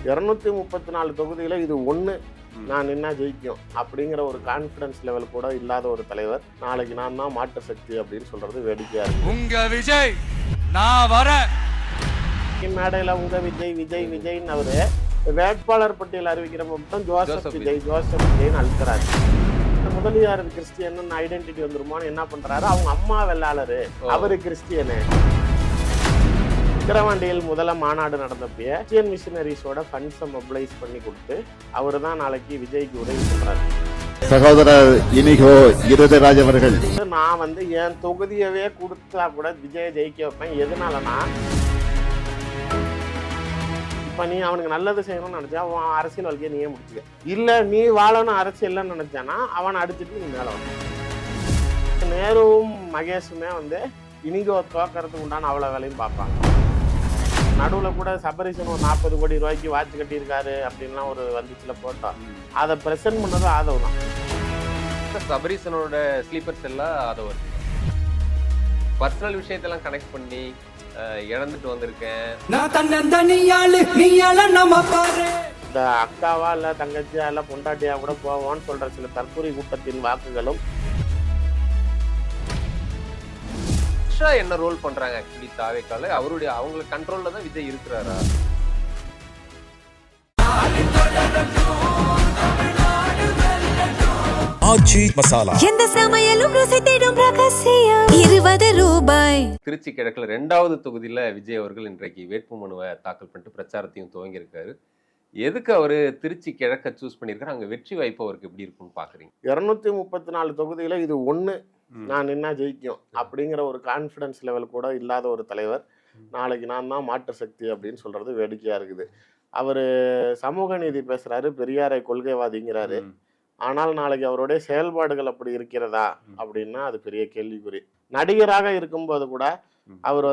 234 தொகுதியில இது ஒண்ணு நான் நின்னா ஜெயிக்கும் அப்படிங்கிற ஒரு கான்பிடன்ஸ் லெவல் கூட இல்லாத ஒரு தலைவர் நாளைக்கு நான் தான் மாற்று சக்தி அப்படின்னு சொல்றது வேடிக்கையா இருக்கு. உங்க விஜய் நான் வர மேடையில உங்க விஜய் விஜய் விஜய்ன்னு அவரு வேட்பாளர் பட்டியல் அறிவிக்கிற மட்டும் ஜோசப் விஜய்னு அழுக்கிறாரு. முதலியார் கிறிஸ்டியன் ஐடென்டிட்டி வந்துருமான்னு என்ன பண்றாரு, அவங்க அம்மா வெள்ளாளரு அவரு கிறிஸ்டியனு. விக்கிரவாண்டியில் முதல மாநாடு நடந்தப்பயே கிறிஸ்டியன் மிஷினரிஸோட ஃபண்ட்ஸை மொபிலைஸ் பண்ணி கொடுத்து அவரு தான் நாளைக்கு விஜய்க்கு உதவி பண்றாரு. சகோதரர் இனிகோ இருதராஜ் அவர்கள், நான் என் தொகுதியவே கொடுத்தா கூட விஜய ஜெயிக்க வைப்பேன். எதனாலனா இப்ப நீ அவனுக்கு நல்லது செய்யணும்னு நினைச்சா அவன் அரசியல் வாழ்க்கையை நீயே முடிச்சுக்க, இல்ல நீ வாழணும் அரசியல் நினைச்சானா அவனை அடிச்சுட்டு நீ மேல வந்து. நேருவும் மகேஷுமே இனிகோ தோக்கறதுக்கு உண்டான அவ்வளவு வேலையும் பார்ப்பாங்க. நடுவில் கூட சபரிசன் ஒரு 40 கோடி ரூபாய்க்கு வாட்ச் கட்டியிருக்காரு அப்படின்லாம் ஒரு வந்துச்சுல போட்டோம். அதை பிரசன்ட் பண்ணதும் ஆதவ் தான். சபரிசனோட ஸ்லீப்பர்ஸ் எல்லாம் ஆதவ் பர்சனல் விஷயத்தெல்லாம் கனெக்ட் பண்ணி இழந்துட்டு வந்திருக்கேன். இந்த அக்காவா இல்ல தங்கச்சியா இல்ல பொண்டாட்டியா கூட போவோம்னு சொல்ற சில தற்கொலை கூட்டத்தின் வாக்குகளும் என்ன ரோல் பண்றாங்க ஆக்சுவலி தாவேக்கால அவங்களுக்கு கண்ட்ரோல்ல தான் விஜய் இருக்கிறாரா? ஆச்சி மசாலா எந்த சமையலும் ருசி தேடும் ரகசியம் 20 ரூபாய். திருச்சி கிழக்குல 2வது தொகுதியில விஜய் அவர்கள் இன்றைக்கு வேட்புமனுவை தாக்கல் பண்ணிட்டு பிரச்சாரத்தையும் துவங்கி இருக்காரு. எதுக்கு அவரு திருச்சி கிழக்க சூஸ் பண்ணிருக்காரு, அங்க வெற்றி வாய்ப்பு அவருக்கு எப்படி இருக்குன்னு பாக்குறீங்க? 234 தொகுதியில இது ஒண்ணு நான் நின்னா ஜெயிக்கும் அப்படிங்கிற ஒரு கான்பிடன்ஸ் லெவல் கூட இல்லாத ஒரு தலைவர் நாளைக்கு நான் தான் மாற்று சக்தி அப்படின்னு சொல்றது வேடிக்கையா இருக்குது. அவரு சமூக நீதி பேசுறாரு, பெரியாரை கொள்கைவாதிங்கிறாரு. ஆனால் நாளைக்கு அவருடைய செயல்பாடுகள் அப்படி இருக்கிறதா அப்படின்னா அது பெரிய கேள்விக்குறி. நடிகராக இருக்கும்போது கூட அவர்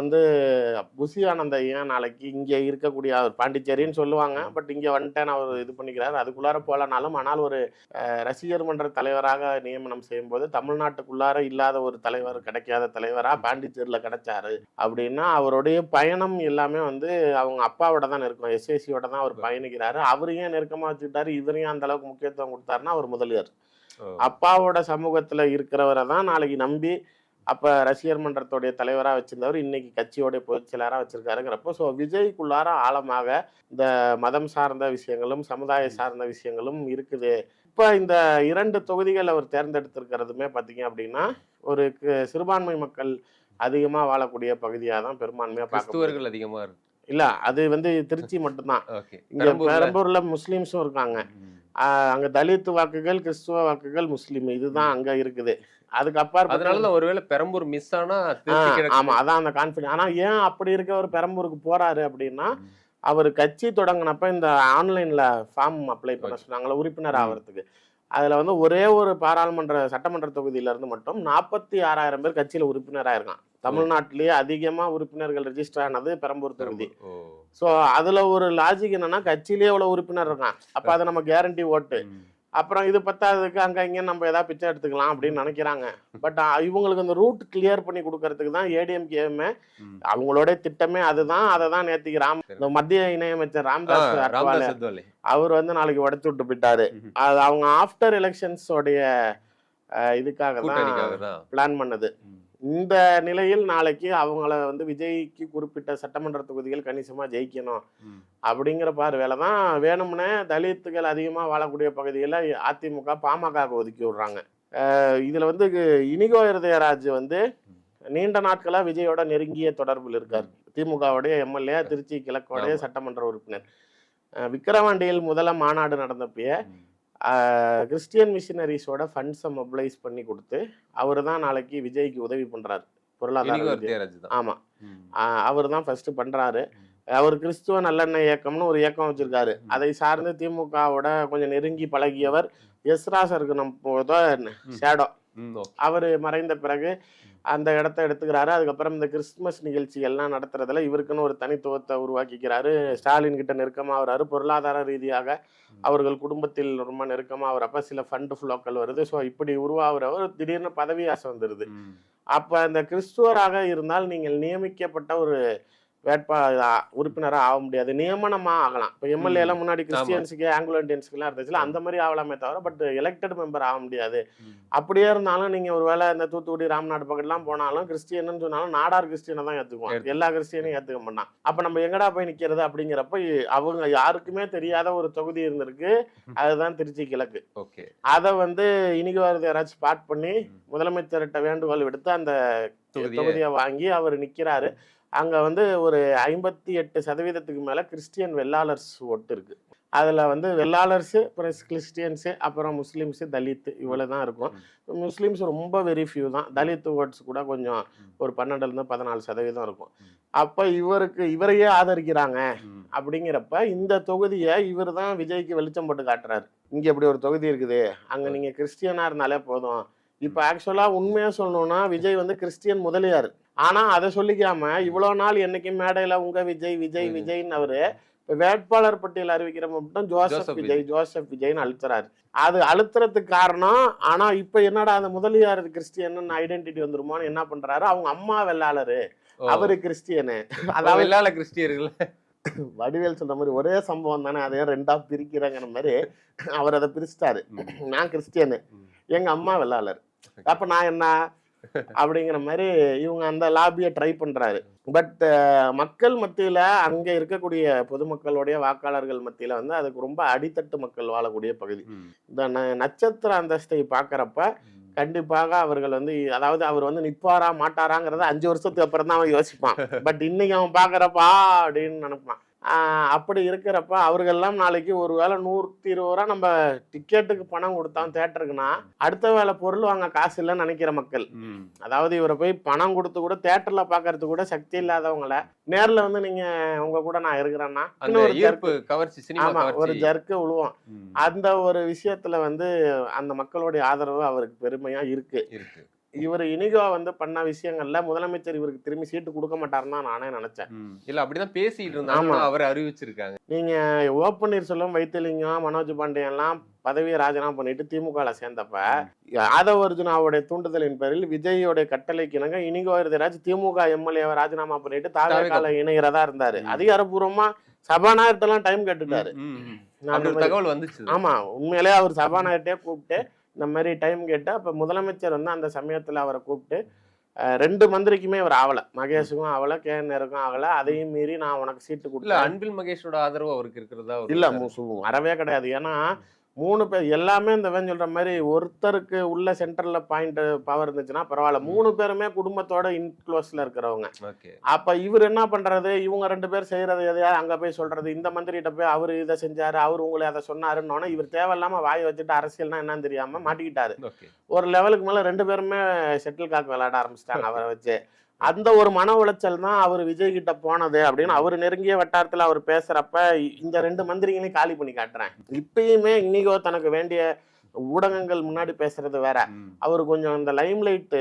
புசி ஆனந்த ஏன் நாளைக்கு இங்கே இருக்கக்கூடிய அவர் பாண்டிச்சேரின்னு சொல்லுவாங்க, பட் இங்கே வந்துட்டேன்னு அவர் இது பண்ணிக்கிறார். அதுக்குள்ளார போலனாலும் ஆனால் ஒரு ரசிகர் மன்ற தலைவராக நியமனம் செய்யும் போது தமிழ்நாட்டுக்குள்ளார இல்லாத ஒரு தலைவர், கிடைக்காத தலைவரா பாண்டிச்சேரியில் கிடைச்சாரு அப்படின்னா அவருடைய பயணம் எல்லாமே அவங்க அப்பாவோட தான் இருக்கும், எஸ்ஏசியோட தான் அவர் பயணிக்கிறாரு. அவரையும் நெருக்கமாக வச்சுக்கிட்டாரு, இவரையும் அந்த அளவுக்கு முக்கியத்துவம் கொடுத்தாருன்னா அவர் முதலியார். அப்பாவோட சமூகத்துல இருக்கிறவரை தான் நாளைக்கு நம்பி அப்ப ரசிகர் மன்றத்துடைய தலைவராக வச்சிருந்தவர் இன்னைக்கு கட்சியோடைய பொதுச் செயலராக வச்சிருக்காருங்கிறப்போ ஸோ விஜய்க்குள்ளார ஆழமாக இந்த மதம் சார்ந்த விஷயங்களும் சமுதாய சார்ந்த விஷயங்களும் இருக்குது. இப்போ இந்த 2 தொகுதிகள் அவர் தேர்ந்தெடுத்திருக்கிறதுமே பார்த்தீங்க அப்படின்னா ஒரு சிறுபான்மை மக்கள் அதிகமா வாழக்கூடிய பகுதியாக தான் பெரும்பான்மையா கிறிஸ்துவர்கள் அதிகமா இருக்கு. இல்ல அது திருச்சி மட்டும்தான். இங்க பெரம்பூர்ல முஸ்லீம்ஸும் இருக்காங்க. அங்க தலித் வாக்குகள், கிறிஸ்துவ வாக்குகள், முஸ்லீம், இதுதான் அங்க இருக்குது. அதுக்கப்புறம் ஒருவேளை பெரம்பூர் மிஸ் ஆனா ஆமா அதான் அந்த கான்ஃபிடன்ஸ். ஆனா ஏன் அப்படி இருக்க ஒரு பெரம்பூருக்கு போறாரு அப்படின்னா அவர் கட்சி தொடங்கினப்ப இந்த ஆன்லைன்ல ஃபார்ம் அப்ளை பண்ண சொன்னாங்களா உறுப்பினர் ஆகிறதுக்கு. அதுல ஒரே ஒரு பாராளுமன்ற சட்டமன்ற தொகுதியில இருந்து மட்டும் 46,000 பேர் கட்சியில உறுப்பினராக இருக்கான். தமிழ்நாட்டிலேயே அதிகமா உறுப்பினர்கள் ரெஜிஸ்டர் ஆனது பெரம்பூர் தொகுதி. ஸோ அதுல ஒரு லாஜிக் என்னன்னா கட்சியிலேயே எவ்வளவு உறுப்பினர் இருக்கான், அப்ப அதை நம்ம கேரண்டி ஓட்டு. அப்புறம் இது பத்தாததுக்கு அங்க இங்க நம்ம ஏதாவது பிச்சை எடுத்துக்கலாம் அப்படின்னு நினைக்கிறாங்க. பட் இவங்களுக்கு அந்த ரூட் கிளியர் பண்ணி கொடுக்கறதுக்கு தான் ஏடிஎம்கேமே அவங்களோட திட்டமே அதுதான். அதை தான் நேற்றுக்கு மத்திய இணையமைச்சர் ராம்தாஸ் அத்வாலே அவர் நாளைக்கு உடைச்சு விட்டு போயிட்டாரு. அது அவங்க ஆஃப்டர் எலெக்ஷன்ஸோடைய இதுக்காக தான் பிளான் பண்ணது. இந்த நிலையில் நாளைக்கு அவங்கள விஜய்க்கு குறிப்பிட்ட சட்டமன்ற தொகுதிகள் கணிசமா ஜெயிக்கணும் அப்படிங்கிற பார்வையில தான் வேணும்னே தலித்துகள் அதிகமா வாழக்கூடிய பகுதிகளில் அதிமுக பாமக ஒதுக்கி விடுறாங்க. இதுல இனிகோ இருதயராஜ் நீண்ட நாட்களா விஜயோட நெருங்கிய தொடர்பில் இருக்கார். திமுகவுடைய எம்எல்ஏ, திருச்சி கிழக்கோடைய சட்டமன்ற உறுப்பினர். விக்கிரவாண்டியில் முதல மாநாடு நடந்தப்பயே கிறிஸ்டியன் மிஷினரிஸோட ஃபண்ட்ஸை மொபிலைஸ் பண்ணி கொடுத்து அவரு தான் நாளைக்கு விஜய்க்கு உதவி பண்றாரு பொருளாதார. ஆமா அவர் தான் ஃபர்ஸ்ட் பண்றாரு. அவர் கிறிஸ்துவ நல்லெண்ணெய் இயக்கம்னு ஒரு இயக்கம் வச்சிருக்காரு. அதை சார்ந்து திமுகவோட கொஞ்சம் நெருங்கி பழகியவர் எஸ்ராசருக்கு நம்ம ஷேடோ. அவர் மறைந்த பிறகு அந்த இடத்த எடுத்துக்கிறாரு. அதுக்கப்புறம் இந்த கிறிஸ்துமஸ் நிகழ்ச்சிகள்லாம் நடத்துறதுல இவருக்குன்னு ஒரு தனித்துவத்தை உருவாக்கிக்கிறாரு. ஸ்டாலின் கிட்ட நெருக்கமாக வர்றாரு. பொருளாதார ரீதியாக அவர்கள் குடும்பத்தில் ரொம்ப நெருக்கமாக வரப்ப சில ஃபண்டு ஃப்ளோக்கள் வருது. ஸோ இப்படி உருவாகிறவர் திடீர்னு பதவி ஆசை வந்துடுது. அப்போ அந்த கிறிஸ்துவராக இருந்தால் நீங்கள் நியமிக்கப்பட்ட ஒரு உறுப்பினராக ஆக முடியாது, நியமனமா ஆகலாம். இப்போ எம்எல்ஏ எல்லாம் முன்னாடி கிறிஸ்டியன்ஸுக்கு ஆங்கிலோ இண்டியன்ஸுக்குலாம் இருந்துச்சுல, அந்த மாதிரி ஆகலாமே தவிர பட் எலெக்டட் மெம்பர் ஆக முடியாது. அப்படியே இருந்தாலும் நீங்க ஒருவேளை இந்த தூத்துக்குடி ராம்நாடு பக்கத்துலாம் போனாலும் கிறிஸ்டியன்னு சொன்னாலும் நாடார் கிறிஸ்டியனை தான் ஏற்றுக்குவோம், எல்லா கிறிஸ்டியனையும் ஏற்றுக்க மாட்டான். அப்போ நம்ம எங்கடா போய் நிற்கிறது அப்படிங்கிறப்ப அவங்க யாருக்குமே தெரியாத ஒரு தொகுதி இருந்திருக்கு, அதுதான் திருச்சி கிழக்கு. அதை வந்து இனிகோ வரதராஜ் ஸ்பாட் பண்ணி முதலமைச்சர்கிட்ட வேண்டுகோள் விடுத்து அந்த தொகுதியை வாங்கி அவர் நிற்கிறாரு. அங்கே வந்து ஒரு 58% மேலே கிறிஸ்டியன் வெள்ளாளர்ஸ் ஓட்டு இருக்கு. அதில் வந்து வெள்ளாளர்ஸு, அப்புறம் கிறிஸ்டியன்ஸு, அப்புறம் முஸ்லீம்ஸு, தலித்து, இவ்வளோ தான் இருக்கும். முஸ்லீம்ஸ் ரொம்ப வெரி ஃபியூ தான். தலித் ஓட்ஸ் கூட கொஞ்சம் ஒரு 12-14% இருக்கும். அப்போ இவரையே ஆதரிக்கிறாங்க. அப்படிங்கிறப்ப இந்த தொகுதியை இவர் தான் விஜய்க்கு வெளிச்சம் போட்டு காட்டுறாரு. இங்கே இப்படி ஒரு தொகுதி இருக்குது, அங்கே நீங்கள் கிறிஸ்டியனாக இருந்தாலே போதும். இப்போ ஆக்சுவலாக உண்மையாக சொல்லணும்னா விஜய் வந்து கிறிஸ்டியன் முதலியார். ஆனால் அதை சொல்லிக்காம இவ்வளோ நாள் என்னைக்கும் மேடையில் உங்கள் விஜய் விஜய் விஜய்ன்னு அவரு வேட்பாளர் பட்டியல் அறிவிக்கிற மட்டும் ஜோசப் விஜய்னு அழுத்துறாரு. அது அழுத்துறதுக்கு காரணம். ஆனா இப்ப என்னடா அந்த முதலியார் கிறிஸ்டியன் ஐடென்டிட்டி வந்துருமான்னு என்ன பண்றாரு, அவங்க அம்மா வெள்ளாளரு, அவரு கிறிஸ்டியனு. அதாவது வெள்ளாள கிறிஸ்டியர்கள் வடிவேல் சொல்ற மாதிரி ஒரே சம்பவம் தானே, அதே ரெண்டா பிரிக்கிறாங்கிற மாதிரி அவர் அதை பிரிச்சிட்டாரு. நான் கிறிஸ்டியனு, எங்க அம்மா வெள்ளாளர், அப்ப நான் என்ன அப்படிங்கிற மாதிரி இவங்க அந்த லாபியை ட்ரை பண்றாரு. பட் மக்கள் மத்தியில அங்க இருக்கக்கூடிய பொதுமக்களுடைய வாக்காளர்கள் மத்தியில வந்து அதுக்கு ரொம்ப அடித்தட்டு மக்கள் வாழக்கூடிய பகுதி. இந்த நட்சத்திர அந்தஸ்தை பாக்குறப்ப கண்டிப்பாக அவர்கள் வந்து, அதாவது அவர் வந்து நிப்பாரா மாட்டாராங்கிறத 5 வருஷத்துக்கு அப்புறம் தான் அவன் யோசிப்பான். பட் இன்னைக்கு அவன் பாக்குறப்பா அப்படின்னு நினைப்பான். அப்படி இருக்கிறப்ப அவர்கள்லாம் நாளைக்கு ஒரு வேளை 120 ரூபா நம்ம டிக்கெட்டுக்கு பணம் கொடுத்தோம் தேட்டருக்குன்னா அடுத்த வேலை பொருள் வாங்க காசு இல்லைன்னு நினைக்கிற மக்கள். அதாவது இவரை போய் பணம் கொடுத்து கூட தேட்டர்ல பாக்குறது கூட சக்தி இல்லாதவங்கள நேர்ல வந்து நீங்க உங்க கூட நான் இருக்கிறேன்னா ஒரு ஜர்க்கு விழுவோம். அந்த ஒரு விஷயத்துல வந்து அந்த மக்களுடைய ஆதரவு அவருக்கு பெருமையா இருக்கு. இவர் இனிகோ வந்து பண்ண விஷயங்கள்ல முதலமைச்சர் இவருக்கு திரும்பி சீட்டு கொடுக்க மாட்டாருன்னு தான் நானே நினைச்சேன். இல்ல அப்படிதான் பேசிட்டு இருந்தாங்க, அவர் அறிவிச்சிருக்காங்க. நீங்க ஓ பன்னீர்செல்வம், வைத்திலிங்கம், மனோஜ் பாண்டியன் எல்லாம் பதவியை ராஜினாமா பண்ணிட்டு திமுகல சேர்ந்தப்ப ஆதவ அர்ஜுனாவுடைய தூண்டுதலின் பேரில் விஜயோடைய கட்டளைக்கு இணங்க இனிகோ வரதராஜ் திமுக எம்எல்ஏவை ராஜினாமா பண்ணிட்டு தாவேகால இணைகிறதா இருந்தாரு. அதிகாரப்பூர்வமா சபாநாயகர்கிட்ட டைம் கேட்டுட்டாரு. தகவல் வந்துச்சு. ஆமா, உண்மையிலே அவர் சபாநாயகர்கிட்டே கூப்பிட்டு இந்த மாதிரி டைம் கேட்டு, அப்போ முதலமைச்சர் வந்து அந்த சமயத்தில் அவரை கூப்பிட்டு 2 மந்திரிக்குமே அவர் ஆகலை, மகேஷுக்கும் ஆகலை, கேஎன்ஆருக்கும் ஆகலை. அதையும் மீறி நான் உனக்கு சீட்டு கொடுக்கல. அன்பில் மகேஷோட ஆதரவு அவருக்கு இருக்கிறதா இல்லை, வரவே கிடையாது. ஏன்னா 3 பேர் எல்லாமே இந்த சொல்ற மாதிரி ஒருத்தருக்கு உள்ள சென்டர்ல பாயிண்ட் பவர் இருந்துச்சுன்னா பரவாயில்ல, 3 பேருமே குடும்பத்தோட இன்க்ளோஸ்ல இருக்கிறவங்க. அப்ப இவர் என்ன பண்றது, இவங்க 2 பேர் செய்யறது எதையா அங்க போய் சொல்றது, இந்த மந்திரிகிட்ட போய் அவரு இதை செஞ்சாரு, அவரு உங்களை அதை சொன்னாருன்னு இவர் தேவையில்லாம வாய் வச்சுட்டு அரசியல்னா என்னன்னு தெரியாம மாட்டிக்கிட்டாரு. ஒரு லெவலுக்கு மேல 2 பேருமே செட்டில் காக் விளையாட ஆரம்பிச்சிட்டாங்க அவரை வச்சு. அந்த ஒரு மன உளைச்சல் தான் அவர் விஜய் கிட்ட போனது அப்படின்னு அவர் நெருங்கிய வட்டாரத்துல அவர் பேசுறப்ப இந்த 2 மந்திரிகளையும் காலி பண்ணி காட்டுறேன். இப்பயுமே இனிகோ தனக்கு வேண்டிய ஊடகங்கள் முன்னாடி பேசுறது வேற, அவரு கொஞ்சம் இந்த லைம் லைட்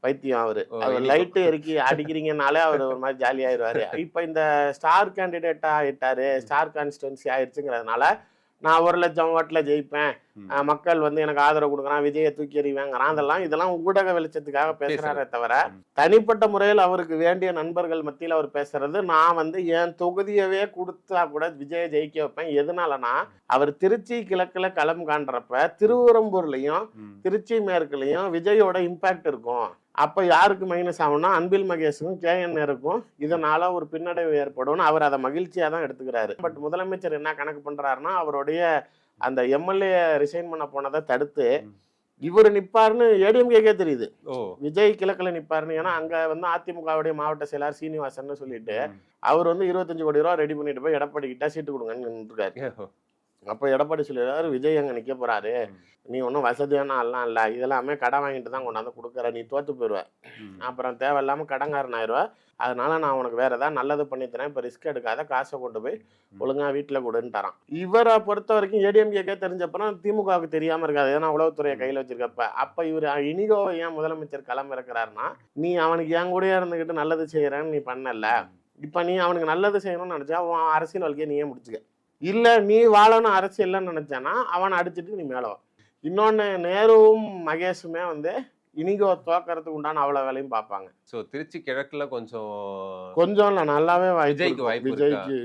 பைத்தியம். அவர் லைட்டு எரிக்கி அடிக்கிறீங்கனாலே அவர் ஒரு மாதிரி ஜாலி ஆயிடுவாரு. இப்ப இந்த ஸ்டார் கேண்டிடேட்டா ஆயிட்டாரு, ஸ்டார் கான்ஸ்டிடுவன்சி ஆயிடுச்சுங்கிறதுனால நான் 1 லட்சம் ஓட்டுல ஜெயிப்பேன், மக்கள் வந்து எனக்கு ஆதரவு கொடுக்குறான், விஜயை தூக்கி எறிவேங்கிறான். இதெல்லாம் ஊடக வெளிச்சத்துக்காக பேசுறாரே தவிர தனிப்பட்ட முறையில் அவருக்கு வேண்டிய நண்பர்கள் மத்தியில் அவர் பேசுறது, நான் வந்து என் தொகுதியவே கொடுத்தா கூட விஜயை ஜெயிக்க வைப்பேன். எதனாலனா அவர் திருச்சி கிழக்குல களம் காண்றப்ப திருவரம்பூர்லயும் திருச்சி மேற்குலயும் விஜயோட இம்பாக்ட் இருக்கும். அப்ப யாருக்கு மைனஸ் ஆகும்னா அன்பில் மகேஷுக்கும் கேஎன்ஆருக்கும் இதனால ஒரு பின்னடைவு ஏற்படும். அவர் அதை மகிழ்ச்சியா தான் எடுத்துக்கிறாரு. பட் முதலமைச்சர் என்ன கணக்கு பண்றாருன்னா அவருடைய அந்த எம்எல்ஏ ரிசைன் பண்ண போனதை தடுத்து இவர் நிப்பாருன்னு ஏடிஎம்கேக்கே தெரியுது, விஜய் கிழக்குல நிப்பாருன்னு. ஏன்னா அங்க வந்து அதிமுகவுடைய மாவட்ட செயலாளர் சீனிவாசன் சொல்லிட்டு அவர் வந்து 25 கோடி ரூபா ரெடி பண்ணிட்டு போய் எடப்பாடி கிட்ட சீட்டு கொடுங்கன்னு நின்றுருக்காரு. அப்போ எடப்பாடி சொல்லிடுறாரு, விஜய் அங்கே நிற்க போறாரு, நீ ஒன்றும் வசதியான ஆள்லாம் இல்லை, இதெல்லாமே கடன் வாங்கிட்டு தான் கொண்டாந்து கொடுக்குற, நீ தோற்று போயிடுவேன், அப்புறம் தேவையில்லாமல் கடன்காரன் ஆயிடுவேன், அதனால நான் உனக்கு வேற ஏதாவது நல்லது பண்ணித்தரேன், இப்போ ரிஸ்க் எடுக்காத, காசை கொண்டு போய் ஒழுங்கா வீட்டில் கொடுன்னு தரான். இவரை பொறுத்த வரைக்கும் ஏடிஎம்கேக்கே தெரிஞ்சப்பறம் திமுகவுக்கு தெரியாமல் இருக்காது, ஏன்னா உளவுத்துறையை கையில் வச்சிருக்கப்ப. அப்போ இவர் இனிகோவை ஏன் முதலமைச்சர் களம் இறக்குறாருன்னா, நீ அவனுக்கு என் கூடயே இருந்துக்கிட்டு நல்லது செய்யறேன்னு நீ பண்ணல, இப்போ நீ அவனுக்கு நல்லது செய்யணும்னு நினச்சா அவன் அரசியல் வாழ்க்கையை நீயே முடிச்சுக்க, இல்லை நீ வாழணும் அரசியல்னு நினைச்சானா அவனை அடிச்சுட்டு நீ மேலே வா. இன்னொன்று நேருவும் மகேஷுமே வந்து இனிகோ தோக்கறதுக்கு உண்டான அவ்வளவு வேலையும் பார்ப்பாங்க. ஸோ திருச்சி கிழக்குல கொஞ்சம் இல்ல நல்லாவே விஜய்க்கு வாய்ப்பு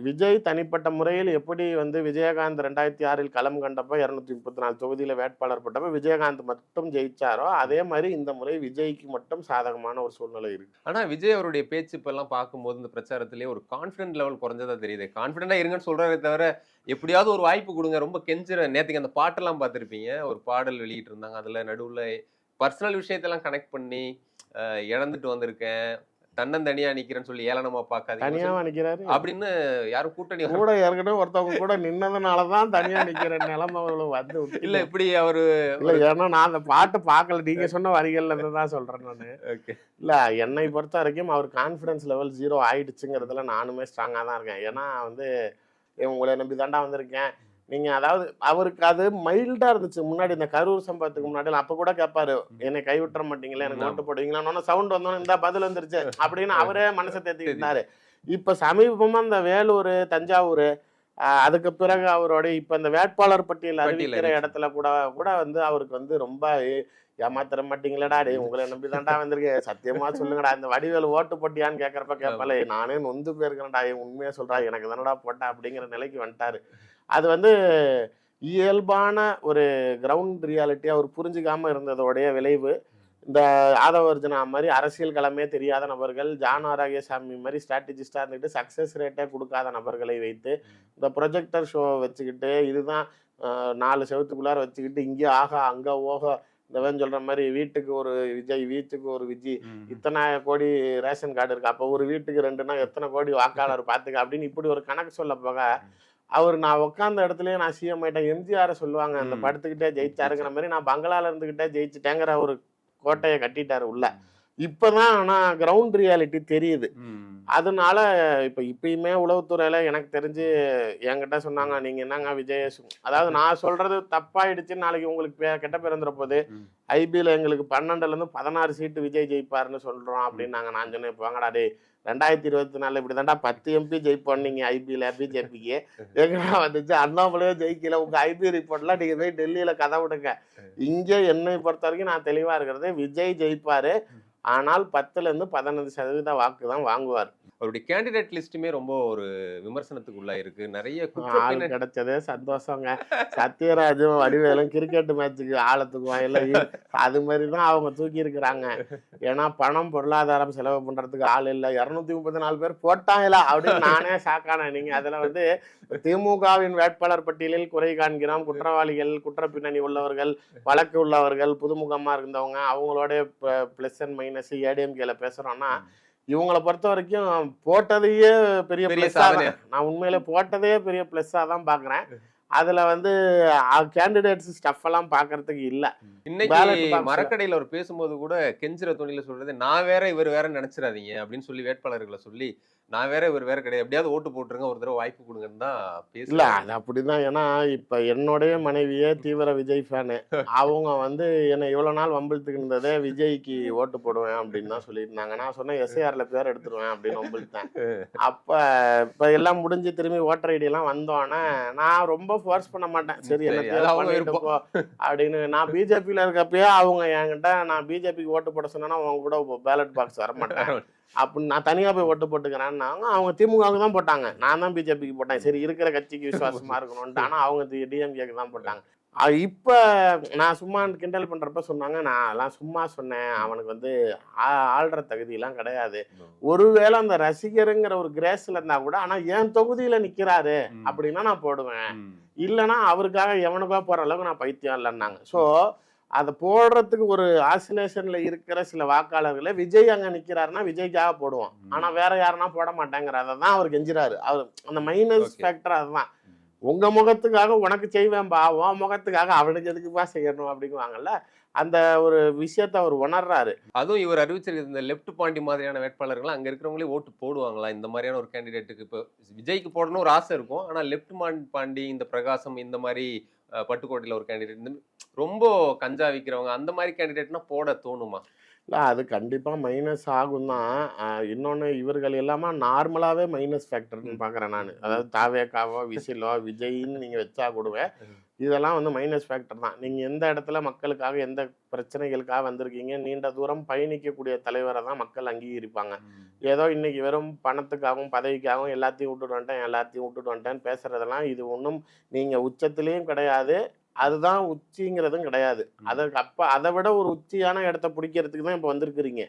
விஜய் தனிப்பட்ட முறையில் எப்படி வந்து விஜயகாந்த் 2006 களம் கண்டப்ப 234 தொகுதியில வேட்பாளர் பட்டப்ப விஜயகாந்த் மட்டும் ஜெயிச்சாரோ அதே மாதிரி இந்த முறை விஜய்க்கு மட்டும் சாதகமான ஒரு சூழ்நிலை இருக்கு. ஆனா விஜய் அவருடைய பேச்சு இப்ப எல்லாம் பார்க்கும்போது இந்த பிரச்சாரத்திலேயே ஒரு கான்பிடன்ட் லெவல் குறைஞ்சதா தெரியுது. கான்பிடண்டா இருங்கன்னு சொல்றதே தவிர எப்படியாவது ஒரு வாய்ப்பு கொடுங்க, ரொம்ப கெஞ்சுற. நேற்றுக்கு அந்த பாட்டெல்லாம் பார்த்துருப்பீங்க, ஒரு பாடல் வெளியிட்டு இருந்தாங்க. அதுல நடுவுல பர்சனல் விஷயத்தெல்லாம் கனெக்ட் பண்ணி இழந்துட்டு வந்திருக்கேன், தன்னந்தனியா நிக்கிறேன்னு சொல்லி ஏளனமா பார்க்காதீங்க, தனியா நிக்கிறாரு அப்படின்னு யாரும் கூட்டணி கூட ஏற்கனவே ஒருத்தவங்க கூட நின்னதுனாலதான் தனியா நிக்கிற நிலைமை வந்து இல்ல இப்படி அவரு இல்ல. ஏன்னா நான் அந்த பாட்டு பார்க்கல, நீங்க சொன்ன வரிகள்ல இருந்து தான் சொல்றேன் நானு. இல்ல என்னை பொறுத்த வரைக்கும் அவர் கான்பிடன்ஸ் லெவல் 0 ஆயிடுச்சுங்கிறதுல நானுமே ஸ்ட்ராங்கா தான் இருக்கேன். ஏன்னா வந்து உங்களை நம்பி தாண்டா வந்திருக்கேன் நீங்க, அதாவது அவருக்கு அது மைல்டா இருந்துச்சு முன்னாடி. இந்த கரூர் சம்பவத்துக்கு முன்னாடி அப்ப கூட கேட்பாரு, என்னை கைவிட்டுற மாட்டீங்களா, எனக்கு ஓட்டு போடுவீங்களா, சவுண்ட் வந்தோன்னு இந்த பதில் வந்துருச்சு அப்படின்னு அவரே மனசை தேத்திக்கிட்டாரு. இப்ப சமீபமா இந்த வேலூர் தஞ்சாவூர் அதுக்கு பிறகு அவருடைய இப்ப இந்த வேட்பாளர் பட்டியல் அறிவிக்கிற இடத்துல கூட வந்து அவருக்கு வந்து ரொம்ப ஏமாத்திர மாட்டீங்களடா, டே உங்களை நம்பி தாண்டா வந்திருக்கேன், சத்தியமா சொல்லுங்கடா, இந்த வடிவேல் ஓட்டு போட்டியான்னு கேட்கறப்ப கேட்பால, நானே நொந்து போயிருக்கேன்டா, உண்மையா சொல்றா, எனக்கு தானடா போட்டா அப்படிங்கிற நிலைக்கு வந்துட்டாரு. அது வந்து இயல்பான ஒரு கிரவுண்ட் ரியாலிட்டியா அவர் புரிஞ்சுக்காம இருந்ததோடைய விளைவு. இந்த ஆதவர்ஜனா மாதிரி அரசியல் களமே தெரியாத நபர்கள், ஜான் ஆரோக்கியசாமி மாதிரி ஸ்ட்ராட்டஜிஸ்டா இருந்துக்கிட்டு சக்சஸ் ரேட்டே கொடுக்காத நபர்களை வைத்து இந்த ப்ரொஜெக்டர் ஷோ வச்சுக்கிட்டு இதுதான் 4 செவத்துக்குள்ளார வச்சுக்கிட்டு இங்கே ஆகா அங்க ஓகா, இந்த சொல்ற மாதிரி வீட்டுக்கு ஒரு விஜய் வீட்டுக்கு ஒரு விஜய், இத்தனை கோடி ரேஷன் கார்டு இருக்கு, அப்போ ஒரு வீட்டுக்கு 2னா எத்தனை கோடி வாக்காளர் பார்த்துக்க அப்படின்னு இப்படி ஒரு கணக்கு சொல்ல போக அவர் நான் உட்காந்த இடத்துலயே நான் சிஎம் ஆயிட்டேன், எம்ஜிஆர் சொல்லுவாங்க அந்த படுத்துக்கிட்டே ஜெயிச்சாருங்கிற மாதிரி நான் பங்களால இருந்துகிட்டே ஜெயிச்சுட்டேங்கிற ஒரு கோட்டையை கட்டிட்டாரு உள்ள. இப்பதான் ஆனா கிரவுண்ட் ரியாலிட்டி தெரியுது. அதனால இப்பயுமே உளவுத்துறையில எனக்கு தெரிஞ்சு என்கிட்ட சொன்னாங்க, நீங்க என்னங்க விஜய், அதாவது நான் சொல்றது தப்பாயிடுச்சுன்னு நாளைக்கு உங்களுக்கு கெட்ட பேர் வந்துற போது, ஐபிஎல் எங்களுக்கு 12ல இருந்து 16 சீட்டு விஜய் ஜெயிப்பாருன்னு சொல்றோம் அப்படின்னாங்க. நான் சொன்னேன், இப்போ வாங்கடா டே 2024 இப்படி தாண்டா 10 எம்பி ஜெயிப்போம் நீங்க ஐபிஎல் பிஜேபிக்கு எங்கடா வந்துச்சு, அண்ணாமலையோ ஜெயிக்கல, உங்க ஐபி ரிப்போர்ட்லாம் நீங்க போய் டெல்லியில கதை விடுங்க. இங்கே என்னை பொறுத்த வரைக்கும் நான் தெளிவா இருக்கிறது, விஜய் ஜெயிப்பாரு, ஆனால் 10ல இருந்து 15% வாக்கு தான் வாங்குவார். அவருடைய கேண்டிடேட் லிஸ்ட்டுமே ரொம்ப ஒரு விமர்சனத்துக்கு உள்ள இருக்கு. நிறைய ஆள் கிடைச்சதே சந்தோஷங்க. சத்யராஜும் வடிவேலும் கிரிக்கெட் மேட்சுக்கு ஆழத்துக்குவான் இல்லை, அது மாதிரி தான் அவங்க தூக்கி இருக்கிறாங்க. ஏன்னா பணம் பொருளாதாரம் செலவு பண்றதுக்கு ஆள் இல்லை, 234 பேர் போட்டாங்களா அப்படின்னு நானே ஷாக்கானேன். நீங்க அதுல வந்து திமுகவின் வேட்பாளர் பட்டியலில் குறை காண்கிறோம், குற்றவாளிகள், குற்ற பின்னணி உள்ளவர்கள், வழக்கு உள்ளவர்கள், புதுமுகமா இருந்தவங்க, அவங்களோட பிளஸ் அண்ட் மைனஸ் ஏடிஎம்கேல பேசுறோம்னா இவங்களை பொறுத்த வரைக்கும் போட்டதையே பெரிய பிளஸ்ஸா தான், நான் உண்மையிலே போட்டதையே பெரிய பிளஸ்ஸா தான் பாக்குறேன். அதுல வந்து கேண்டிடேட்ஸ் ஸ்டஃப் எல்லாம் பாக்குறதுக்கு இல்ல. இன்னைக்கு மரக்கடையில அவர் பேசும்போது கூட கெஞ்சுற துணியில சொல்றது, நான் வேற இவர் வேற நினைச்சிடாதீங்க அப்படின்னு சொல்லி வேட்பாளர்களை சொல்லி, நான் வேற இவர் வேற கிடையாது, எப்படியாவது ஓட்டு போட்டுருங்க, ஒரு தடவை வாய்ப்பு கொடுங்கன்னு தான் இல்ல. அது அப்படிதான். ஏன்னா இப்ப என்னுடைய மனைவியே தீவிர விஜய் ஃபேனு, அவங்க வந்து என்னை இவ்வளவு நாள் வம்பிழுத்துக்கு இருந்ததே விஜய்க்கு ஓட்டு போடுவேன் அப்படின்னு தான் சொல்லியிருந்தாங்க. நான் சொன்னேன் எஸ்ஐஆர்ல பேர் எடுத்துருவேன் அப்படின்னு வம்பிழுத்தேன். அப்ப இப்ப எல்லாம் முடிஞ்சு திரும்பி ஓட்டர் ஐடி எல்லாம் வந்தோன்னே நான் ரொம்ப ஃபோர்ஸ் பண்ண மாட்டேன், சரி என்ன அப்படின்னு. நான் பிஜேபியில இருக்கப்பயே அவங்க என்கிட்ட நான் பிஜேபிக்கு ஓட்டு போட சொன்னா அவங்க கூட பேலட் பாக்ஸ் வர மாட்டேன் அப்படின்னு நான் தனியா போய் ஓட்டு போட்டுக்கிறேன்னா அவங்க திமுகவுக்கு தான் போட்டாங்க, நான் தான் பிஜேபிக்கு போட்டேன். சரி இருக்கிற கட்சிக்கு விசுவாசமா இருக்கணும்ட்டு, ஆனா அவங்க டிஎம்கேக்கு தான் போட்டாங்க. இப்ப நான் சும்மா கிண்டல் பண்றப்ப சொன்னாங்க, நான் எல்லாம் சும்மா சொன்னேன், அவனுக்கு வந்து ஆள்ற தகுதி எல்லாம் கிடையாது, ஒருவேளை அந்த ரசிகருங்கிற ஒரு கிரேஸ்ல இருந்தா கூட ஆனா என் தொகுதியில நிக்கிறாரு அப்படின்னா நான் போடுவேன், இல்லைன்னா அவருக்காக எவனுக்கா போற அளவுக்கு நான் பைத்தியம் இல்லைன்னாங்க. ஸோ அதை போடுறதுக்கு ஒரு ஆசிலேஷன்ல இருக்கிற சில வாக்காளர்களை விஜய் அங்க நிக்கிறாருன்னா விஜய்க்காக போடுவோம், ஆனா வேற யாருன்னா போட மாட்டேங்கிறத தான் அவர் கெஞ்சுறாரு. அவர் அந்த மைனஸ் ஃபேக்டர் அதுதான். உங்க முகத்துக்காக உனக்கு செய்வேன்பா, உன் முகத்துக்காக அவனுக்கு எதுக்குப்பா செய்யணும் அப்படிங்குவாங்கல்ல, அந்த ஒரு விஷயத்த அவர் உணர்றாரு. அதுவும் இவர் அறிவிச்சிருக்க இந்த லெப்ட் பாண்டி மாதிரியான வேட்பாளர்கள் அங்க இருக்கிறவங்களே ஓட்டு போடுவாங்களா இந்த மாதிரியான ஒரு கேண்டிடேட்டுக்கு? இப்போ விஜய்க்கு போடணும் ஒரு ஆசை இருக்கும், ஆனா லெப்ட் பாண்டி, இந்த பிரகாசம், இந்த மாதிரி பட்டுக்கோட்டையில ஒரு கேண்டிடேட், ரொம்ப கஞ்சா விற்கிறவங்க, அந்த மாதிரி கேண்டிடேட்னா போட தோணுமா? இல்லை அது கண்டிப்பாக மைனஸ் ஆகும் தான். இன்னொன்று இவர்கள் எல்லாமே நார்மலாகவே மைனஸ் ஃபேக்டர்னு பார்க்குறேன் நான். அதாவது தாவேக்காவோ விசிலோ விஜயின்னு நீங்கள் வச்சா கூடவே இதெல்லாம் வந்து மைனஸ் ஃபேக்டர் தான். நீங்கள் எந்த இடத்துல மக்களுக்காக எந்த பிரச்சனைகளுக்காக வந்திருக்கீங்க, நீண்ட தூரம் பயணிக்கக்கூடிய தலைவரை தான் மக்கள் அங்கீகரிப்பாங்க. ஏதோ இன்னைக்கு வெறும் பணத்துக்காகவும் பதவிக்காகவும் எல்லாத்தையும் விட்டுட்டு வந்துட்டேன்னு பேசுறதெல்லாம் இது ஒன்றும் நீங்கள் உச்சத்துலேயும் கிடையாது, அதுதான் உச்சிங்கிறதும் கிடையாது. அதற்கு அதை விட ஒரு உச்சியான இடத்த பிடிக்கிறதுக்கு தான் இப்போ வந்திருக்கிறீங்க.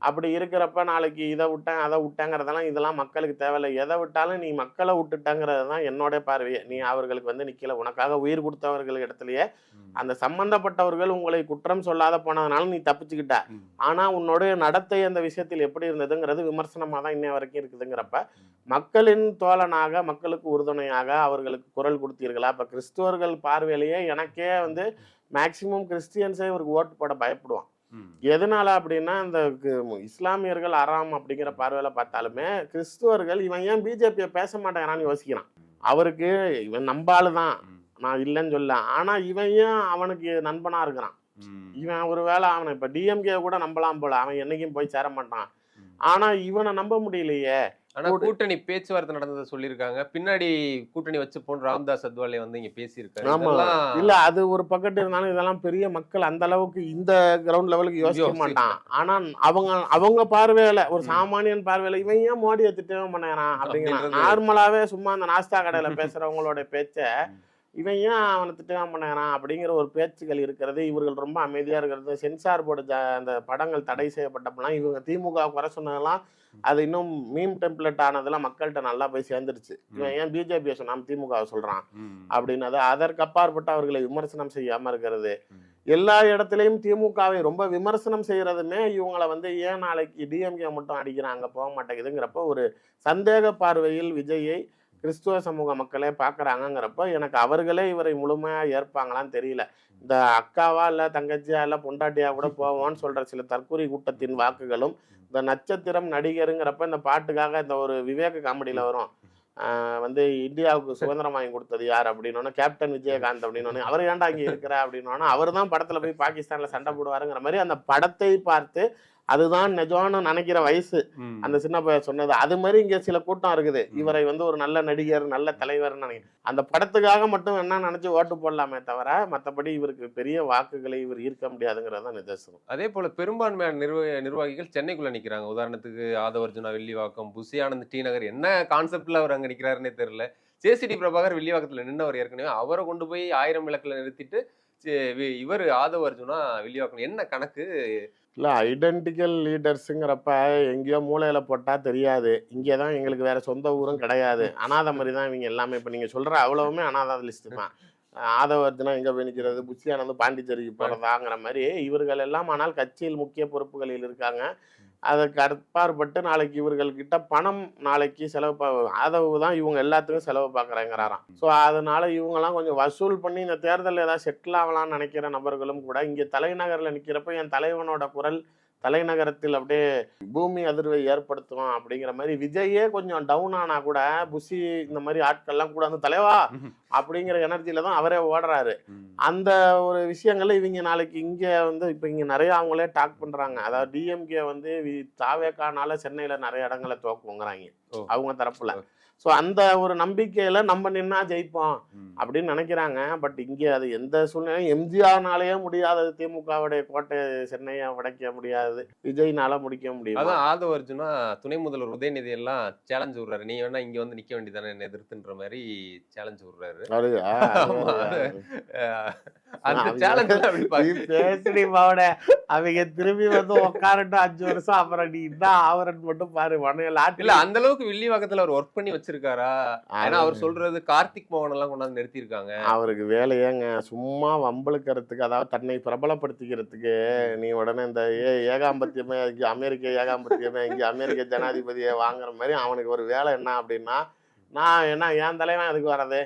அப்படி இருக்கிறப்ப நாளைக்கு இதை விட்டேன் அதை விட்டேங்கிறதெல்லாம் இதெல்லாம் மக்களுக்கு தேவையில்லை. எதை விட்டாலும் நீ மக்களை விட்டுட்டாங்கிறது தான் என்னோட பார்வையே. நீ அவர்களுக்கு வந்து நிக்கல, உனக்காக உயிர் கொடுத்தவர்கள் இடத்துலயே அந்த சம்பந்தப்பட்டவர்கள் உங்களை குற்றம் சொல்லாத போனதுனால நீ தப்பிச்சுக்கிட்ட. ஆனா உன்னுடைய நடத்தை அந்த விஷயத்தில் எப்படி இருந்ததுங்கிறது விமர்சனமா தான் இன்னை வரைக்கும் இருக்குதுங்கிறப்ப மக்களின் தோழனாக மக்களுக்கு உறுதுணையாக அவர்களுக்கு குரல் கொடுத்தீர்களா? இப்ப கிறிஸ்துவர்கள் பார்வையிலேயே எனக்கே வந்து மேக்சிமம் கிறிஸ்டியன்ஸே இவருக்கு ஓட்டு போட பயப்படுவான். எதனால அப்படின்னா இந்த இஸ்லாமியர்கள் அறாம் அப்படிங்கிற பார்வையில பார்த்தாலுமே கிறிஸ்துவர்கள் இவன் ஏன் பிஜேபியை பேச மாட்டேங்கிறான்னு யோசிக்கிறான். அவருக்கு இவன் நம்பாளுதான், நான் இல்லைன்னு சொல்ல, ஆனா இவன் ஏன் அவனுக்கு நண்பனா இருக்கிறான். இவன் ஒருவேளை அவனை இப்ப டிஎம்கே கூட நம்பலாம் போல, அவன் என்னைக்கும் போய் சேர மாட்டான். ஆனா இவனை நம்ப முடியலையே. ஆனா கூட்டணி பேச்சுவார்த்தை நடந்ததை சொல்லியிருக்காங்க. பின்னாடி கூட்டணி வச்சு போன ராம்தாஸ் அத்வாலே வந்து இங்க பேசியிருக்காரு. ஆமா இல்ல அது ஒரு பக்கத்து இருந்தாலும் இதெல்லாம் பெரிய மக்கள் அந்த அளவுக்கு இந்த கிரவுண்ட் லெவலுக்கு யோசிக்க மாட்டான். ஆனா அவங்க பார்வையில ஒரு சாமானியன் பார்வையில இவன் ஏன் மோடியை திட்டமே பண்ணான் அப்படிங்கிற நார்மலாவே சும்மா அந்த நாஸ்தா கடையில பேசுறவங்களோட பேச்ச இவன் ஏன் அவனை திட்டம் பண்ணான் அப்படிங்கிற ஒரு பேச்சுகள் இருக்கிறது. இவர்கள் ரொம்ப அமைதியா இருக்கிறது. சென்சார் போர்டு அந்த படங்கள் தடை செய்யப்பட்டப்பெல்லாம் இவங்க திமுக குறை சொன்னதெல்லாம் அது இன்னும் மீம் டெம்ப்ளேட் ஆனதெல்லாம் மக்கள்கிட்ட நல்லா போய் சேர்ந்துருச்சு. இவன் ஏன் பிஜேபியை சொன்னாம திமுக சொல்றான் அப்படின்னது. அதற்கு அப்பாற்பட்டு அவர்களை விமர்சனம் செய்யாம இருக்கிறது. எல்லா இடத்துலையும் திமுகவை ரொம்ப விமர்சனம் செய்யறதுமே இவங்களை வந்து ஏன் நாளைக்கு டிஎம்கே மட்டும் அடிக்கிறாங்க போக மாட்டேங்குதுங்கிறப்ப ஒரு சந்தேக பார்வையில் விஜயை கிறிஸ்துவ சமூக மக்களே பார்க்குறாங்கங்கிறப்ப எனக்கு அவர்களே இவரை முழுமையாக ஏற்பாங்களான்னு தெரியல. இந்த அக்காவா இல்லை தங்கச்சியா இல்லை பொண்டாட்டியா கூட போவோன்னு சொல்கிற சில தற்கொலை கூட்டத்தின் வாக்குகளும் இந்த நட்சத்திரம் நடிகருங்கிறப்ப இந்த பாட்டுக்காக இந்த ஒரு விவேக காமெடியில் வரும் வந்து இந்தியாவுக்கு சுதந்திரம் வாங்கி கொடுத்தது யார் அப்படின்னோன்னா கேப்டன் விஜயகாந்த் அப்படின்னோடனே அவர் ஏன்டா இங்கே இருக்கிற அப்படின்னோன்னா அவர் தான் படத்தில் போய் பாகிஸ்தானில் சண்டை போடுவாருங்கிற மாதிரி அந்த படத்தை பார்த்து அதுதான் நிஜம்னு நினைக்கிற வயசு அந்த சின்ன பையன் சொன்னது. அது மாதிரி இங்க சில கூட்டம் இருக்குது. இவரை வந்து ஒரு நல்ல நடிகர் நல்ல தலைவர்னு நினைக்கிறேன். அந்த படத்துக்காக மட்டும் என்ன நினைச்சு ஓட்டு போடலாமே தவிர மற்றபடி இவருக்கு பெரிய வாக்குகளை இவர் ஈர்க்க முடியாதுங்கிறது தான் நிதர்சனம். அதே போல பெரும்பான்மையான நிர்வாகிகள் சென்னைக்குள்ள நிக்கிறாங்க. உதாரணத்துக்கு ஆதவர்ஜுனா வில்லிவாக்கம், புசி ஆனந்த் டி நகர், என்ன கான்செப்ட்ல அவர் அங்க நிக்கிறாருன்னே தெரியல. ஜேசிடி பிரபாகர் வில்லிவாக்கத்துல நின்னவர் ஏற்கனவே, அவரை கொண்டு போய் 1000 விளக்குல நிறுத்திட்டு இவர் ஆதவர்ஜுனா வில்லிவாக்கம். என்ன கணக்கு? இல்லை ஐடென்டிக்கல் லீடர்ஸுங்கிறப்ப எங்கேயோ மூளையில போட்டால் தெரியாது. இங்கே தான் எங்களுக்கு வேற சொந்த ஊரும் கிடையாது, அனாதை மாதிரி தான் இவங்க எல்லாமே. இப்போ நீங்கள் சொல்கிற அவ்வளவுமே அனாதை லிஸ்ட்டு தான். ஆதவர்ஜுனா எங்கே போய் நிற்கிறது, புஷியானந்து பாண்டிச்சேரிக்கு போகிறதாங்கிற மாதிரி இவர்கள் எல்லாம். ஆனால் கட்சியில் முக்கிய பொறுப்புகளில் இருக்காங்க. அதுக்கு அற்பாற்பட்டு நாளைக்கு இவர்கள்கிட்ட பணம் நாளைக்கு செலவு ஆதரவு தான் இவங்க எல்லாத்துக்கும் செலவு பார்க்குறேங்கிறாராம். ஸோ அதனால இவங்கெல்லாம் கொஞ்சம் வசூல் பண்ணி இந்த தேர்தலில் ஏதாவது செட்டில் ஆகலாம்னு நினைக்கிற நபர்களும் கூட இங்கே தலைநகரில் நிற்கிறப்ப என் தலைவனோட குரல் தலைநகரத்தில் அப்படியே பூமி அதிர்வை ஏற்படுத்தும் அப்படிங்கிற மாதிரி விஜயே கொஞ்சம் டவுன் ஆனா கூட புஷி இந்த மாதிரி ஆட்கள்லாம் கூட வந்து தலைவா அப்படிங்கிற எனர்ஜியில தான் அவரே ஓடுறாரு. அந்த ஒரு விஷயங்கள்ல இவங்க நாளைக்கு இங்க வந்து இப்ப இங்க நிறைய அவங்களே டாக் பண்றாங்க. அதாவது டிஎம்கே வந்து தாவேக்கானால சென்னையில நிறைய இடங்களை துவக்குங்கிறாங்க அவங்க தரப்புல. ஸோ அந்த ஒரு நம்பிக்கையில நம்ம நின்னா ஜெயிப்போம் அப்படின்னு நினைக்கிறாங்க. பட் இங்கே அது எந்த சூழ்நிலையும் எம்ஜிஆர்னாலேயே முடியாதது. திமுகவுடைய கோட்டை சென்னையை உடைக்க முடியாது, விஜய்னால முடிக்க முடியும். அதான் ஆதவர்ஜுனா துணை முதல்வர் உதயநிதி எல்லாம் சேலஞ்சு விடுறாரு. நீ வேணா இங்க வந்து நிக்க வேண்டியதானே என்ன எதிர்த்துன்ற மாதிரி சேலஞ்சு விடுறாரு. பேசடி மாவட அவங்க திரும்பி வந்து உட்காரட்டும் 5 வருஷம், அப்புறம் நீ தான் ஆவரன் மட்டும் பாரு. இல்ல அந்த அளவுக்கு வில்லிவாக்கத்துல அவர் ஒர்க் பண்ணி வச்சிருக்காரா? ஏன்னா அவர் சொல்றது கார்த்திக் மோகன் எல்லாம் கொண்டாந்து நிறுத்திருக்காங்க. அவருக்கு வேலையேங்க சும்மா வம்பளுக்கிறதுக்கு, அதாவது தன்னை பிரபலப்படுத்திக்கிறதுக்கு. நீ உடனே இந்த ஏகாம்பத்தியமே அமெரிக்க ஏகாம்பத்தியமே இங்க அமெரிக்க ஜனாதிபதியை வாங்குற மாதிரி அவனுக்கு ஒரு வேலை என்ன அப்படின்னா, நான் என்ன என் தலைவன் அதுக்கு வரது,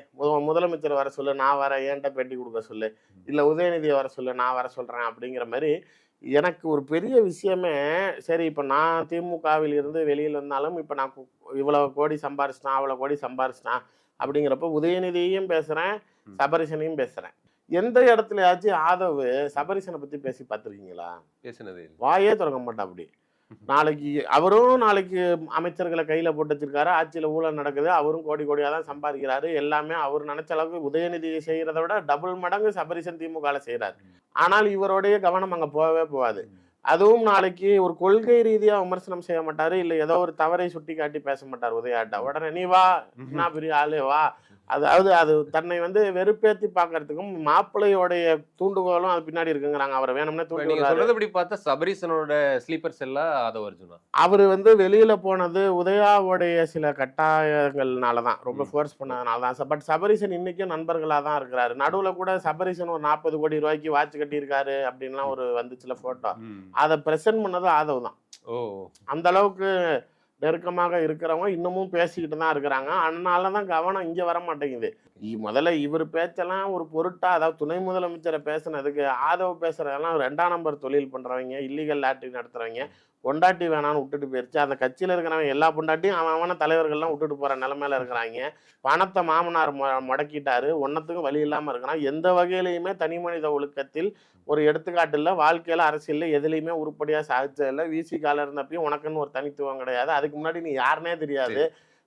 முதலமைச்சர் வர சொல்லு, நான் வர ஏன்ட்ட பேட்டி கொடுக்க சொல்லு, இல்லை உதயநிதியை வர சொல்லு, நான் வர சொல்கிறேன் அப்படிங்கிற மாதிரி. எனக்கு ஒரு பெரிய விஷயமே சரி, இப்போ நான் திமுகவில் இருந்து வெளியில் வந்தாலும் இப்போ நான் இவ்வளோ கோடி சம்பாரிச்சிட்டேன் அவ்வளோ கோடி சம்பாரிச்சிட்டேன் அப்படிங்கிறப்ப உதயநிதியையும் பேசுகிறேன், சபரிசனையும் பேசுகிறேன். எந்த இடத்துலயாச்சும் ஆதவ் சபரிசனை பத்தி பேசி பார்த்திருக்கீங்களா? பேசினது இல்ல. வாயே திறக்க மாட்டா. அப்படி நாளைக்கு நாளைக்கு அமைச்சர்களை கையில போட்டு வச்சிருக்காரு, ஆட்சியில ஊழல் நடக்குது, அவரும் கோடி கோடியா தான் சம்பாதிக்கிறாரு, எல்லாமே அவர் நினைச்ச அளவுக்கு உதயநிதி செய்யறதை விட டபுள் மடங்கு சபரிசன் திமுகல செய்யறாரு. ஆனால் இவருடைய கவனம் அங்க போகவே போகாது. அதுவும் நாளைக்கு ஒரு கொள்கை ரீதியா விமர்சனம் செய்ய மாட்டாரு, இல்ல ஏதோ ஒரு தவறை சுட்டி காட்டி பேச மாட்டார் உதயாட்டா. உடனே நீ வா, என்ன பெரிய ஆளு வா. அதாவது அது தன்னை வெறுப்பேத்தி பாக்குறதுக்கும் மாப்பிள்ளையோடைய தூண்டுகோலும் அது பின்னாடி இருக்குங்கிறாங்க. அவரை வேணும்னே தூண்டி சொல்றதுபடி பார்த்தா சபரீசனோட ஸ்லீப்பர்ஸ் எல்லாம் ஆதவ் அர்ஜுனா. அவரு வெளியில போனது உதயாவுடைய சில கட்டாயங்கள்னாலதான், ரொம்ப ஃபோர்ஸ் பண்ணதுனாலதான். பட் சபரீசன் இன்னைக்கும் நண்பர்களா தான் இருக்கிறாரு. நடுவுல கூட சபரீசன் ஒரு 40 கோடி ரூபாய்க்கு வாட்ச் கட்டியிருக்காரு அப்படின்லாம் ஒரு வந்துச்சுல போட்டோ, அதை பிரசன்ட் பண்ணது ஆதவ் தான். அந்த அளவுக்கு நெருக்கமாக இருக்கிறவங்க இன்னமும் பேசிக்கிட்டு தான் இருக்கிறாங்க. அதனாலதான் கவனம் இங்க வர மாட்டேங்குது. முதல்ல இவர் பேச்செல்லாம் ஒரு பொருட்டா, அதாவது துணை முதலமைச்சரை பேசுனதுக்கு ஆதவ் பேசுறதெல்லாம் 2ஆம் நம்பர் தொழில் பண்றவங்க, இல்லீகல் லாட்டரி நடத்துறவங்க, பொண்டாட்டி வேணான்னு விட்டுட்டு போயிருச்சு. அந்த கட்சியில இருக்கிறவங்க எல்லா பொண்டாட்டியும் அவன தலைவர்கள்லாம் விட்டுட்டு போற நிலைமையில இருக்கிறாங்க. பணத்தை மாமனார் முடக்கிட்டாரு, ஒன்னத்துக்கும் வழி இல்லாம இருக்கிறான். எந்த வகையிலையுமே தனி மனித ஒழுக்கத்தில் ஒரு எடுத்துக்காட்டு இல்லை. வாழ்க்கையில அரசியல்ல எதுலையுமே உருப்படியா சாதிச்சதில்லை. விசிகால இருந்தப்பயும் உனக்குன்னு ஒரு தனித்துவம் கிடையாது. அதுக்கு முன்னாடி நீ யாருன்னே தெரியாது.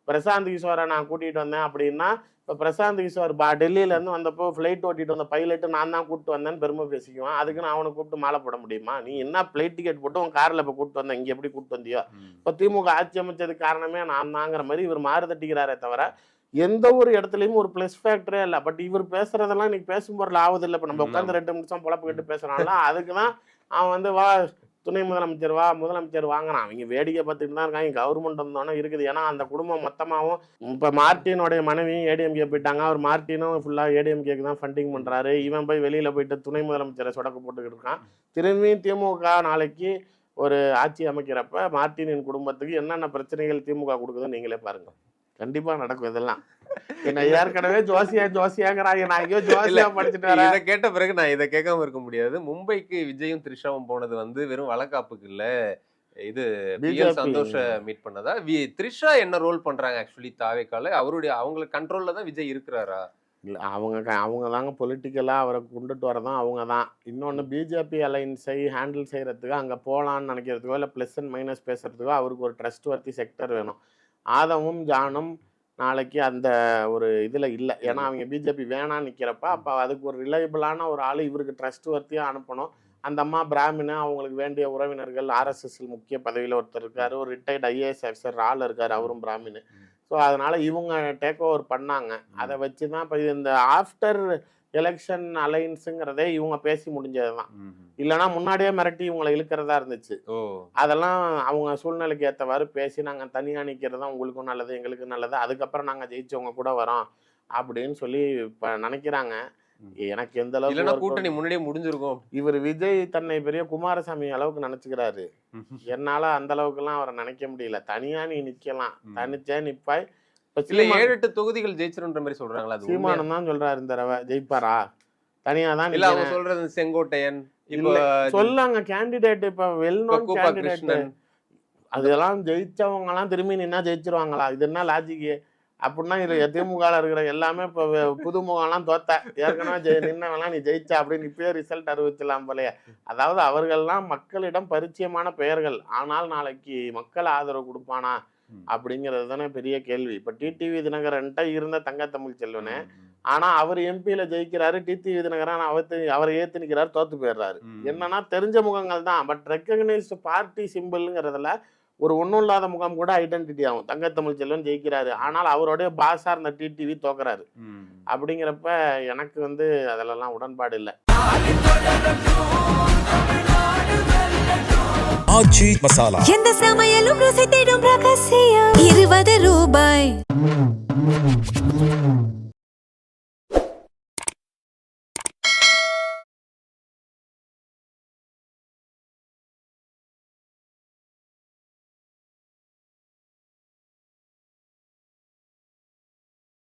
பிரசாந்த் கிஷோரை நான் கூட்டிட்டு வந்தேன் அப்படின்னா, இப்போ பிரசாந்த் கிஷோர் டெல்லியில இருந்து வந்தப்போ ஃபிளைட் ஓட்டிட்டு வந்த பைலட்டு நான் தான் கூப்பிட்டு வந்தேன்னு பெருமை பேசிக்குவான். அதுக்கு நான் அவனை கூப்பிட்டு மாலை போட முடியுமா? நீ என்ன ஃபிளைட் டிக்கெட் போட்டு உன் கார்ல இப்போ கூப்பிட்டு வந்தேன், இங்க எப்படி கூப்பிட்டு வந்தியோ? இப்போ திமுக ஆட்சி அமைச்சதுக்கு காரணமே நான் தாங்கிற மாதிரி இவர் மாறு தட்டிக்கிறாரே தவிர எந்த ஒரு இடத்துலையும் ஒரு பிளஸ் ஃபேக்டரே இல்லை. பட் இவர் பேசுறதெல்லாம் இன்னைக்கு பேசும் பொருள் ஆகுது இல்லை. இப்போ நம்ம உட்காந்து 2 நிமிஷம் பொழப்பு கேட்டு பேசுறாங்களா, அதுக்கு தான் அவன் வா துணை முதலமைச்சர் வா, முதலமைச்சர் வாங்கினான். அவங்க வேடிக்கை பார்த்துட்டு தான் இருக்காங்க. கவர்மெண்ட் வந்தோன்னே இருக்குது. ஏன்னா அந்த குடும்பம் மொத்தமாகவும் இப்போ மார்ட்டினோடைய மனைவியும் ஏடிஎம்கே போயிட்டாங்க. அவர் மார்ட்டினும் ஃபுல்லாக ஏடிஎம்கேக்கு தான் ஃபண்டிங் பண்ணுறாரு. இவன் போய் வெளியில் போயிட்டு துணை முதலமைச்சரை சொடக்க போட்டுக்கிட்டு இருக்கான். திரும்பியும் திமுக நாளைக்கு ஒரு ஆட்சி அமைக்கிறப்ப மார்ட்டினின் குடும்பத்துக்கு என்னென்ன பிரச்சனைகள் திமுக கொடுக்குதுன்னு நீங்களே பாருங்க. கண்டிப்பா நடக்கும் இதெல்லாம். என்ன ஏற்கனவே ஜோசியாங்கிறாங்க, நான் ஐயோ ஜோசியா படிச்சுட்டு வரேன். இதை கேட்ட பிறகு நான் இதை கேட்காம இருக்க முடியாது. மும்பைக்கு விஜயும் த்ரிஷாவும் போனது வெறும் வழக்காப்புக்கு இல்ல, இது சந்தோஷ மீட் பண்ணதா? த்ரிஷா என்ன ரோல் பண்றாங்க ஆக்சுவலி தாவேக்கால? அவங்களுக்கு கண்ட்ரோல்ல தான் விஜய் இருக்கிறாரா? இல்லை, அவங்க தாங்க பொலிட்டிக்கலாக அவரை கொண்டுட்டு வரதான் அவங்க தான். இன்னொன்று பிஜேபி அலைன்ஸை ஹேண்டில் செய்கிறதுக்கு, அங்கே போகலான்னு நினைக்கிறதுக்கோ இல்லை ப்ளஸ் அண்ட் மைனஸ் பேசுறதுக்கோ அவருக்கு ஒரு ட்ரஸ்ட் வர்த்தி செக்டர் வேணும். ஆதவும் ஜானும் நாளைக்கு அந்த ஒரு இதில் இல்லை. ஏன்னா அவங்க பிஜேபி வேணான்னு நிற்கிறப்ப அப்போ அதுக்கு ஒரு ரிலையபிளான ஒரு ஆள் இவருக்கு ட்ரஸ்ட் வர்த்தியாக அனுப்பணும். அந்த அம்மா பிராமின், அவங்களுக்கு வேண்டிய உறவினர்கள், ஆர்எஸ்எஸ்ஸில் முக்கிய பதவியில் ஒருத்தர் இருக்கார், ஒரு ரிட்டையர்ட் ஐஏஎஸ் ஆஃபீஸர் ஆள் இருக்கார், அவரும் பிராமின். ஸோ அதனால் இவங்க டேக் ஓவர் பண்ணாங்க. அதை வச்சு தான் இப்போ இந்த ஆஃப்டர் எலெக்ஷன் அலைன்ஸுங்கிறதே இவங்க பேசி முடிஞ்சது தான். இல்லைன்னா முன்னாடியே மிரட்டி இவங்களை இழுக்கிறதா இருந்துச்சு. அதெல்லாம் அவங்க சூழ்நிலைக்கு ஏற்றவாறு பேசி நாங்கள் தனியாக நிற்கிறது தான் உங்களுக்கும் நல்லது எங்களுக்கும் நல்லது, அதுக்கப்புறம் நாங்கள் ஜெயிச்சவங்க கூட வரோம் அப்படின்னு சொல்லி இப்போ நினைக்கிறாங்க. எனக்கு எந்த அளவுக்கு கூட்டணி முன்னாடியே முடிஞ்சிருக்கும். இவர் விஜய் தன்னை பெரிய குமாரசாமி அளவுக்கு நினைச்சுக்கிறாரு. என்னால அந்த அளவுக்கு எல்லாம் அவரை நினைக்க முடியல. தனியா நீ நிக்கலாம், தனிச்சே நிப்பாய். 7-8 தொகுதிகள் ஜெயிச்சிருன்ற மாதிரி சொல்றாங்களா? சீமானம் தான் சொல்றாரு இந்த தடவை ஜெயிப்பாரா, தனியா தான் இல்ல அவங்க சொல்றது செங்கோட்டையன் சொல்லாங்க கேண்டிடேட். இப்ப வெல் நோன் கேண்டிடேட், அதெல்லாம் ஜெயிச்சவங்க எல்லாம் திரும்பி நின்னா ஜெயிச்சிருவாங்களா? இது என்ன லாஜிக்கு? அப்படின்னா இது திமுக இருக்கிற எல்லாமே இப்போ புதுமுகம்லாம் தோத்த, ஏற்கனவே நின்னவெல்லாம் நீ ஜெயிச்சா அப்படின்னு இப்பயே ரிசல்ட் அறிவிச்சலாம் போலையே. அதாவது அவர்கள்லாம் மக்களிடம் பரிச்சயமான பெயர்கள், ஆனால் நாளைக்கு மக்கள் ஆதரவு கொடுப்பானா அப்படிங்கிறது தானே பெரிய கேள்வி. இப்போ டிடிவி தினகரன்ட்ட இருந்த தங்க தமிழ் செல்வனே, ஆனா அவர் எம்பியில ஜெயிக்கிறாரு, டிடிவி தினகரன் அவரை ஏத்து நிற்கிறாரு, தோத்து போயிடுறாரு. என்னன்னா தெரிஞ்ச முகங்கள் தான், பட் ரெக்கக்னைஸ்டு பார்ட்டி சிம்பிள்ங்கிறதுல ஒரு ஒன்றும் இல்லாத முகாம் கூட ஐடென்டிட்டி ஆகும். தங்க தமிழ் செல்வன் ஜெயிக்கிறாரு, ஆனால் அவருடைய பாஸா இருந்த டிடிவி தோக்குறாரு. அப்படிங்கிறப்ப எனக்கு அதிலெல்லாம் உடன்பாடு இல்லை. ஆச்சி மசாலா, எந்த சமையலும் ருசி தேடும் ரகசியம் 20 ரூபாய்.